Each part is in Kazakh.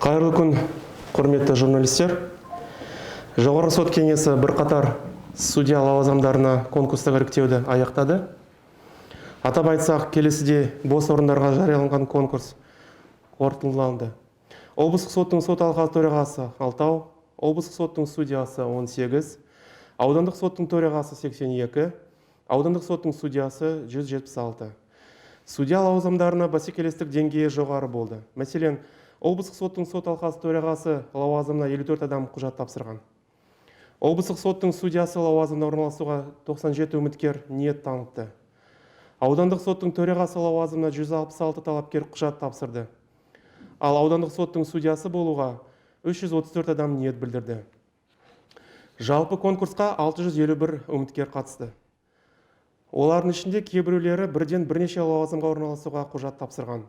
Қайырлы күн, құрметті журналистер. Жоғарғы сот кеңесі бірқатар судья лауазымдарына конкурстық іріктеуді аяқтады. Атап айтсақ, келесіде бос орындарға жарияланған конкурс қорытындыланды. Облыстық соттың сот алқасы төрағасы 6, облыстық соттың судьясы 18, аудандық соттың төрағасы 82, аудандық соттың судьясы 176. Судья лауазымдарына бәсекелестік деңгейі жоғары болды. Мәселен, облыстық соттың сот алқасы төрағасы лауазымына 54 адам құжат тапсырған. Облыстық соттың судьясы лауазымына орналасуға 97 үміткер ниет танытты. Аудандық соттың төрағасы лауазымына 166 талапкер құжат тапсырды. Ал аудандық соттың судьясы болуға 334 адам ниет білдірді. Жалпы конкурсқа 651 үміткер қатысты. Олардың ішінде кейбіреулері бірден бірнеше лауазымға орналасуға құжат тапсырған.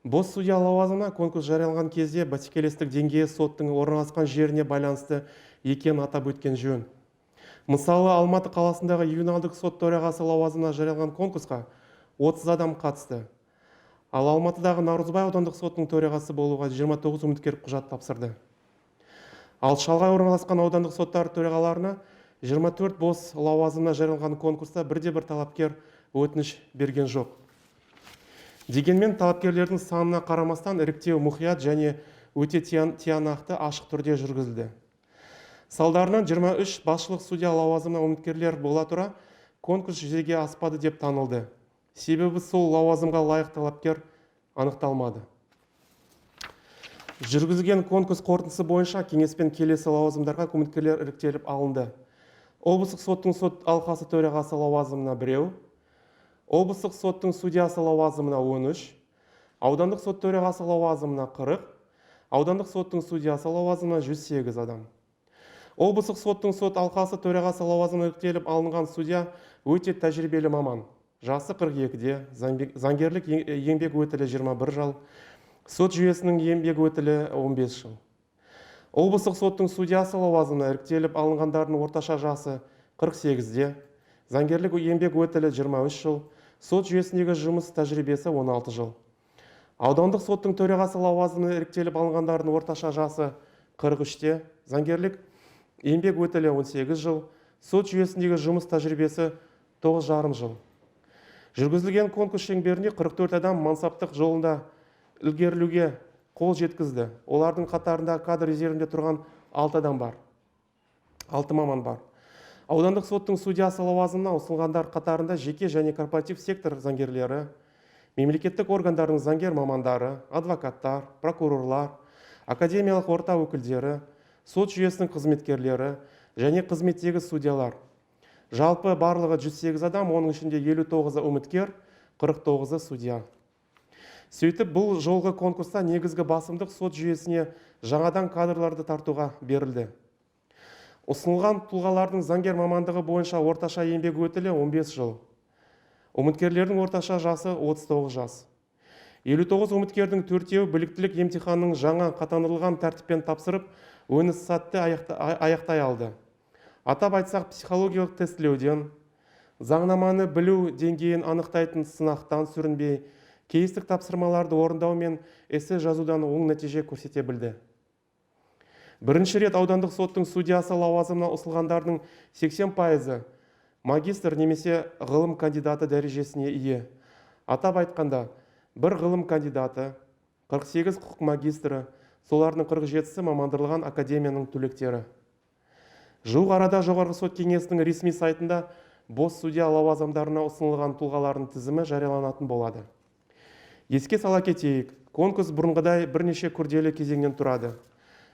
Бос судья лауазымына конкурс жарияланған кезде бәсекелестік деңгейі соттың орналасқан жеріне байланысты екенін атап өткен жөн. Мысалы, Алматы қаласындағы ювеналдық сот төрағасы лауазымына жарияланған конкурсқа 30 адам қатысты. Ал Алматыдағы Наурызбай аудандық соттың төрағасы болуға 29 үміткер құжат тапсырды. Ал шалғай орналасқан аудандық соттар төрағаларына 24 бос лауазымына жарияланған конкурста бірде-бір талапкер өтініш берген жоқ. Дегенмен талапкерлердің санына қарамастан іріктеу мұқият және өте тиянақты ашық түрде жүргізілді. Салдарынан 23 басшылық судья лауазымына үміткерлер бола тұра конкурс жүзеге аспады деп танылды. Себебі сол лауазымға лайық талапкер анықталмады. Жүргізілген конкурс қорытындысы бойынша кеңеспен келесі лауазымдарға үміткерлер іріктеліп алынды. Облыстық соттың сот алқасы төрағасы лауазымына 1, облыстық соттың судьясы лауазымына 13, аудандық сот төрағасы лауазымына 40, аудандық соттың судьясы лауазымына 108 адам. Облыстық соттың сот алқасы төрағасы лауазымына іріктеліп алынған судья өте тәжірибелі маман. Жасы 42-де, заңгерлік еңбек өтілі 21 жыл, сот жүйесінің еңбек өтілі 15 жыл. Облыстық соттың судьясы лауазымына іріктеліп алынғандардың орташа жасы 48-де, заңгерлік еңбек өтілі 23 жыл, сот жүйесіндегі жұмыс тәжірибесі 16 жыл. Аудандық соттың төрағасы лауазымына іріктеліп алынғандардың орташа жасы 43-те, заңгерлік еңбек өтілі 18 жыл, сот жүйесіндегі жұмыс тәжірибесі 9,5 жыл. Жүргізілген конкурс шеңберінде 44 адам мансаптық жолында ілгерілуге қол жеткізді. Олардың қатарында кадр резервінде тұрған 6 адам бар. 6 маман бар. Аудандық соттың судьясы лауазымына ұсынғандар қатарында жеке және корпоратив сектор заңгерлері, мемлекеттік органдардың заңгер мамандары, адвокаттар, прокурорлар, академиялық орта өкілдері, сот жүйесінің қызметкерлері және қызметтегі судьялар. Жалпы барлығы 108 адам, оның ішінде 59 үміткер, 49 судья. Сөйтіп, бұл жолғы конкурста негізгі басымдық сот жүйесіне жаңадан кадрларды тартуға берілді. Ұсынылған тұлғалардың заңгер мамандығы бойынша орташа еңбек өтілі 15 жыл. Үміткерлердің орташа жасы 39 жас. 59 үміткердің 4-еуі біліктілік емтиханның жаңа қатаңдырылған тәртіппен тапсырып, оны сәтті аяқтай алды. Атап айтсақ, психологиялық тестілеуден, заңнаманы білу деңгейін анықтайтын сынақтан сүрінбей, кейстік тапсырмаларды орындау мен эссе жазудан оң нәтиже көрсете білді. Бірінші рет аудандық соттың судьясы лауазымына ұсынғандардың 80% магистр немесе ғылым кандидаты дәрежесіне ие. Атап айтқанда, бір ғылым кандидаты, 48 құқық магистрі, солардың 47-сі мамандырылған академияның түлектері. Жуық арада жоғарғы сот кеңесінің ресми сайтында бос судья лауазымдарына ұсынылған тұлғалардың тізімі жарияланатын болады. Еске сала кетейік, конкурс бұрынғыдай бірнеше күрделі кезеңнен тұрады.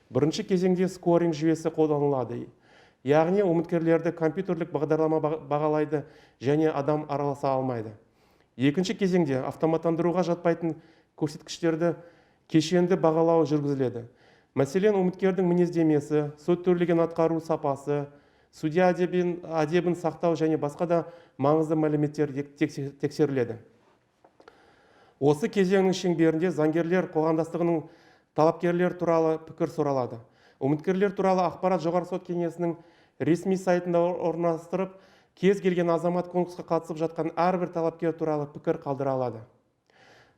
Бірінші кезеңде скоринг жүйесі қолданылады. Яғни үміткерлерді компьютерлік бағдарлама бағалайды және адам араласа алмайды. Екінші кезеңде автоматтандыруға жатпайтын көрсеткіштерді кешенді бағалау жүргізіледі. Мәселен, үміткердің мінездемесі, сот төрлеген атқару сапасы, судья әдебін сақтау және басқа да маңызды мәліметтер тексеріледі. Осы кезеңнің шеңберінде заңгерлер қоғамдастығының талапкерлер туралы пікір сұралады. Үміткерлер туралы ақпарат жоғарғы сот кеңесінің ресми сайтында орналастырып, кез келген азамат конкурсқа қатысып жатқан әрбір талапкер туралы пікір қалдыра алады.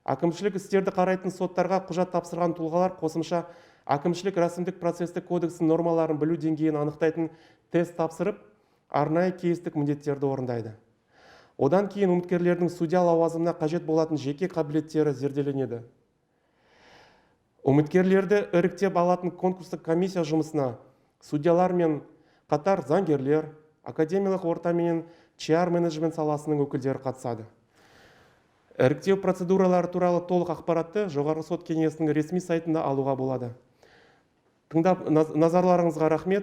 Әкімшілік істерді қарайтын соттарға құжат тапсырған тұлғалар қосымша әкімшілік рәсімдік процестік кодексінің нормаларын білу деңгейін анықтайтын тест тапсырып, арнайы кейстік міндеттерді орындайды. Одан кейін үміткерлердің судья лауазымына қажет болатын жеке қабілеттері зерделенеді. Үміткерлерді іріктеп алатын конкурстық комиссия жұмысына судьялар мен қатар заңгерлер, академиялық орта мен HR менеджмент саласының өкілдері қатысады. Іріктеу процедуралары туралы толық ақпаратты жоғарғы сот кеңесінің ресми сайтында алуға болады. Тыңдап назарларыңызға рахмет.